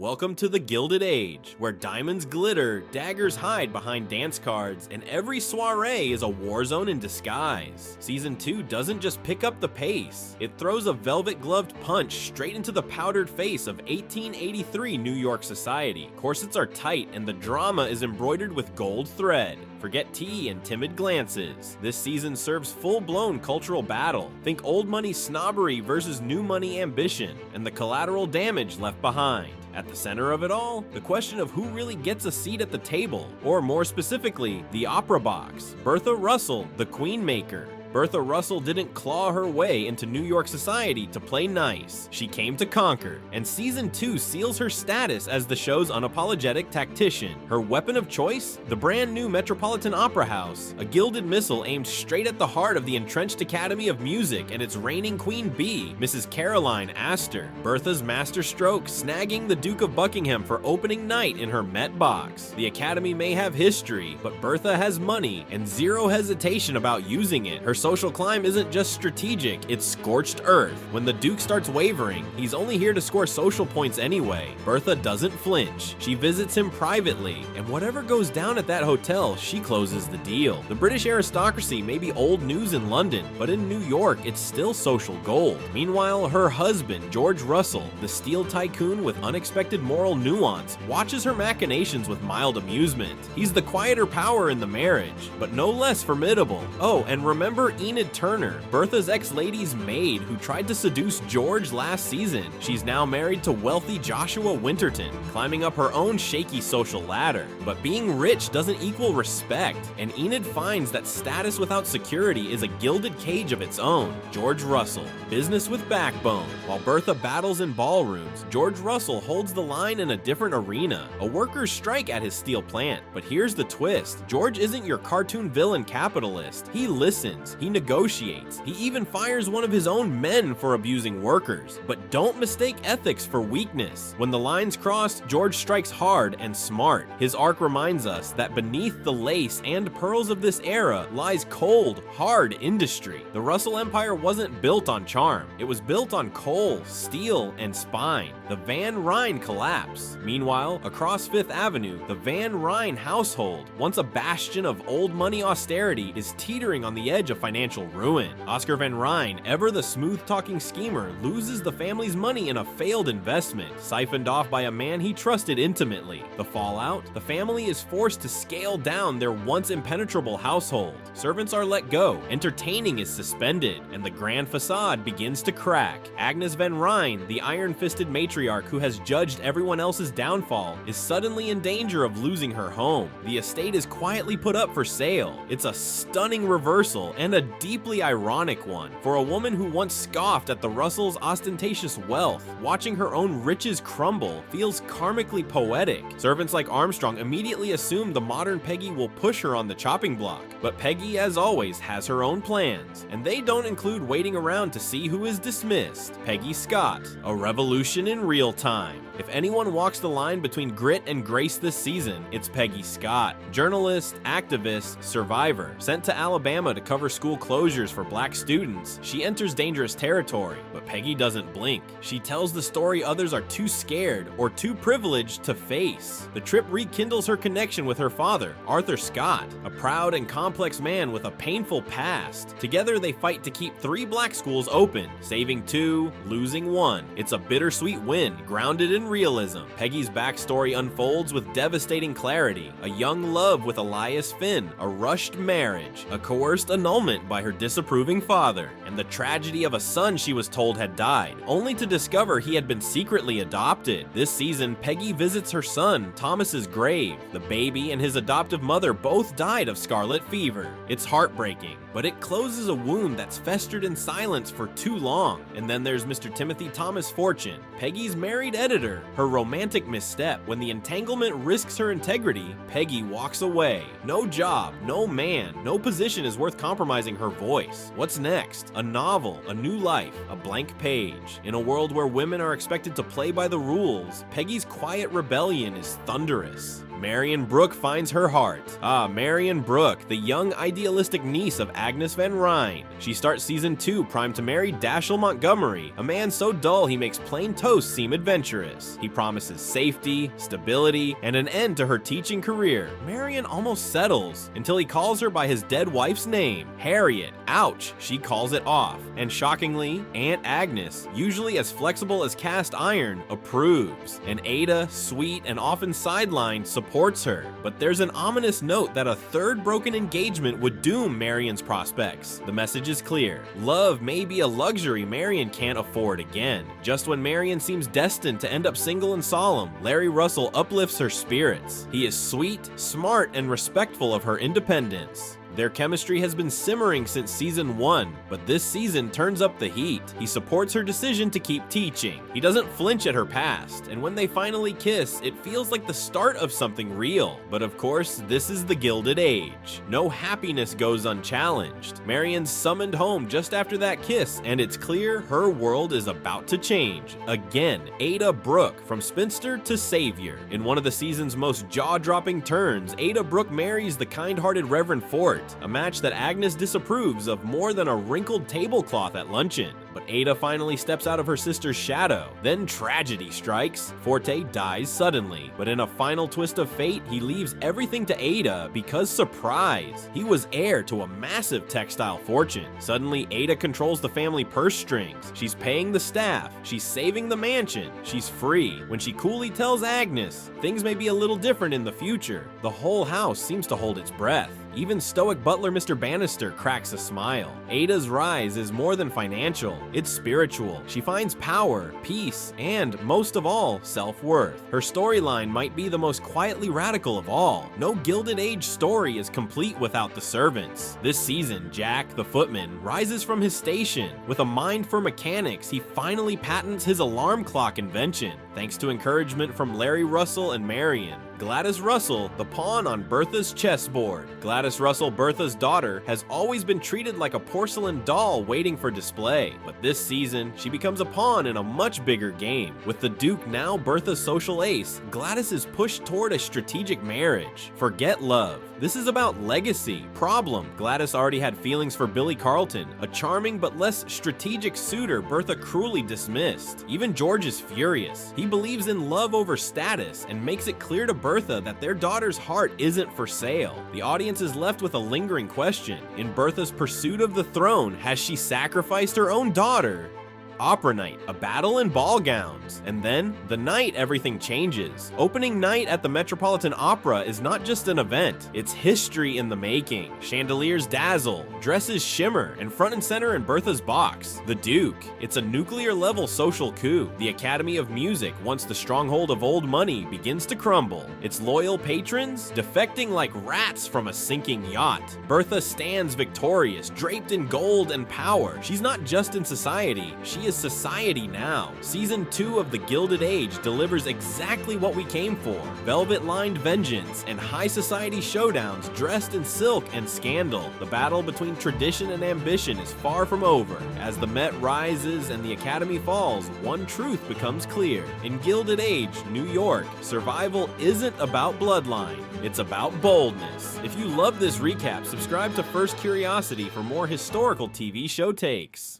Welcome to the Gilded Age, where diamonds glitter, daggers hide behind dance cards, and every soiree is a war zone in disguise. Season 2 doesn't just pick up the pace, it throws a velvet-gloved punch straight into the powdered face of 1883 New York society. Corsets are tight and the drama is embroidered with gold thread. Forget tea and timid glances. This season serves full-blown cultural battle. Think old money snobbery versus new money ambition, and the collateral damage left behind. At the center of it all, the question of who really gets a seat at the table, or more specifically, the opera box. Bertha Russell, the queen maker. Bertha Russell didn't claw her way into New York society to play nice. She came to conquer, and Season 2 seals her status as the show's unapologetic tactician. Her weapon of choice? The brand new Metropolitan Opera House, a gilded missile aimed straight at the heart of the entrenched Academy of Music and its reigning queen bee, Mrs. Caroline Astor. Bertha's masterstroke snagging the Duke of Buckingham for opening night in her Met box. The Academy may have history, but Bertha has money and zero hesitation about using it. Her social climb isn't just strategic, it's scorched earth. When the Duke starts wavering, he's only here to score social points anyway. Bertha doesn't flinch. She visits him privately, and whatever goes down at that hotel, she closes the deal. The British aristocracy may be old news in London, but in New York, it's still social gold. Meanwhile, her husband, George Russell, the steel tycoon with unexpected moral nuance, watches her machinations with mild amusement. He's the quieter power in the marriage, but no less formidable. Oh, and remember Enid Turner, Bertha's ex-lady's maid who tried to seduce George last season. She's now married to wealthy Joshua Winterton, climbing up her own shaky social ladder. But being rich doesn't equal respect, and Enid finds that status without security is a gilded cage of its own. George Russell, business with backbone. While Bertha battles in ballrooms, George Russell holds the line in a different arena. A workers' strike at his steel plant. But here's the twist. George isn't your cartoon villain capitalist. He listens. He negotiates. He even fires one of his own men for abusing workers. But don't mistake ethics for weakness. When the lines cross, George strikes hard and smart. His arc reminds us that beneath the lace and pearls of this era lies cold, hard industry. The Russell Empire wasn't built on charm. It was built on coal, steel, and spine. The Van Rhijn collapse. Meanwhile, across Fifth Avenue, the Van Rhijn household, once a bastion of old money austerity, is teetering on the edge of financial ruin. Oscar Van Rhijn, ever the smooth-talking schemer, loses the family's money in a failed investment, siphoned off by a man he trusted intimately. The fallout? The family is forced to scale down their once impenetrable household. Servants are let go, entertaining is suspended, and the grand facade begins to crack. Agnes Van Rhijn, the iron-fisted matriarch who has judged everyone else's downfall, is suddenly in danger of losing her home. The estate is quietly put up for sale. It's a stunning reversal, and a deeply ironic one. For a woman who once scoffed at the Russells' ostentatious wealth, watching her own riches crumble feels karmically poetic. Servants like Armstrong immediately assume the modern Peggy will push her on the chopping block, but Peggy, as always, has her own plans, and they don't include waiting around to see who is dismissed. Peggy Scott, a revolution in real time. If anyone walks the line between grit and grace this season, it's Peggy Scott. Journalist, activist, survivor, sent to Alabama to cover school closures for black students, she enters dangerous territory, but Peggy doesn't blink. She tells the story others are too scared or too privileged to face. The trip rekindles her connection with her father, Arthur Scott, a proud and complex man with a painful past. Together they fight to keep 3 black schools open, saving 2, losing 1. It's a bittersweet win, grounded in realism. Peggy's backstory unfolds with devastating clarity. A young love with Elias Finn, a rushed marriage, a coerced annulment by her disapproving father, and the tragedy of a son she was told had died, only to discover he had been secretly adopted. This season, Peggy visits her son, Thomas's grave. The baby and his adoptive mother both died of scarlet fever. It's heartbreaking, but it closes a wound that's festered in silence for too long. And then there's Mr. Timothy Thomas Fortune, Peggy's married editor. Her romantic misstep. When the entanglement risks her integrity, Peggy walks away. No job, no man, no position is worth compromising her voice. What's next? A novel, a new life, a blank page. In a world where women are expected to play by the rules, Peggy's quiet rebellion is thunderous. Marian Brooke finds her heart. Marian Brooke, the young idealistic niece of Agnes van Rhijn. She starts season 2 primed to marry Dashiell Montgomery, a man so dull he makes plain toast seem adventurous. He promises safety, stability, and an end to her teaching career. Marian almost settles, until he calls her by his dead wife's name, Harriet. Ouch, she calls it off. And shockingly, Aunt Agnes, usually as flexible as cast iron, approves. And Ada, sweet and often sidelined, supports her. But there's an ominous note that a third broken engagement would doom Marian's prospects. The message is clear. Love may be a luxury Marian can't afford again. Just when Marian seems destined to end up single and solemn, Larry Russell uplifts her spirits. He is sweet, smart, and respectful of her independence. Their chemistry has been simmering since season 1, but this season turns up the heat. He supports her decision to keep teaching. He doesn't flinch at her past, and when they finally kiss, it feels like the start of something real. But of course, this is the Gilded Age. No happiness goes unchallenged. Marian's summoned home just after that kiss, and it's clear her world is about to change. Again, Ada Brooke, from spinster to savior. In one of the season's most jaw-dropping turns, Ada Brooke marries the kind-hearted Reverend Fort, a match that Agnes disapproves of more than a wrinkled tablecloth at luncheon. But Ada finally steps out of her sister's shadow. Then tragedy strikes. Forte dies suddenly, but in a final twist of fate, he leaves everything to Ada because, surprise, he was heir to a massive textile fortune. Suddenly, Ada controls the family purse strings. She's paying the staff. She's saving the mansion. She's free. When she coolly tells Agnes, things may be a little different in the future, the whole house seems to hold its breath. Even stoic butler Mr. Bannister cracks a smile. Ada's rise is more than financial, it's spiritual. She finds power, peace, and, most of all, self-worth. Her storyline might be the most quietly radical of all. No Gilded Age story is complete without the servants. This season, Jack, the footman, rises from his station. With a mind for mechanics, he finally patents his alarm clock invention, thanks to encouragement from Larry Russell and Marian. Glattis Russell, the pawn on Bertha's chessboard. Glattis Russell, Bertha's daughter, has always been treated like a porcelain doll waiting for display, but this season, she becomes a pawn in a much bigger game. With the Duke now Bertha's social ace, Glattis is pushed toward a strategic marriage. Forget love. This is about legacy. Problem: Glattis already had feelings for Billy Carlton, a charming but less strategic suitor Bertha cruelly dismissed. Even George is furious. He believes in love over status and makes it clear to Bertha that their daughter's heart isn't for sale. The audience is left with a lingering question. In Bertha's pursuit of the throne, has she sacrificed her own daughter? Opera night, a battle in ball gowns. And then, the night everything changes. Opening night at the Metropolitan Opera is not just an event, it's history in the making. Chandeliers dazzle, dresses shimmer, and front and center in Bertha's box, the Duke. It's a nuclear-level social coup. The Academy of Music, once the stronghold of old money, begins to crumble. Its loyal patrons, defecting like rats from a sinking yacht. Bertha stands victorious, draped in gold and power. She's not just in society, she is society now. Season 2 of the Gilded Age delivers exactly what we came for: velvet-lined vengeance and high society showdowns dressed in silk and scandal. The battle between tradition and ambition is far from over. As the Met rises and the Academy falls, one truth becomes clear. In Gilded Age, New York, survival isn't about bloodline, it's about boldness. If you love this recap, subscribe to First Curiosity for more historical TV show takes.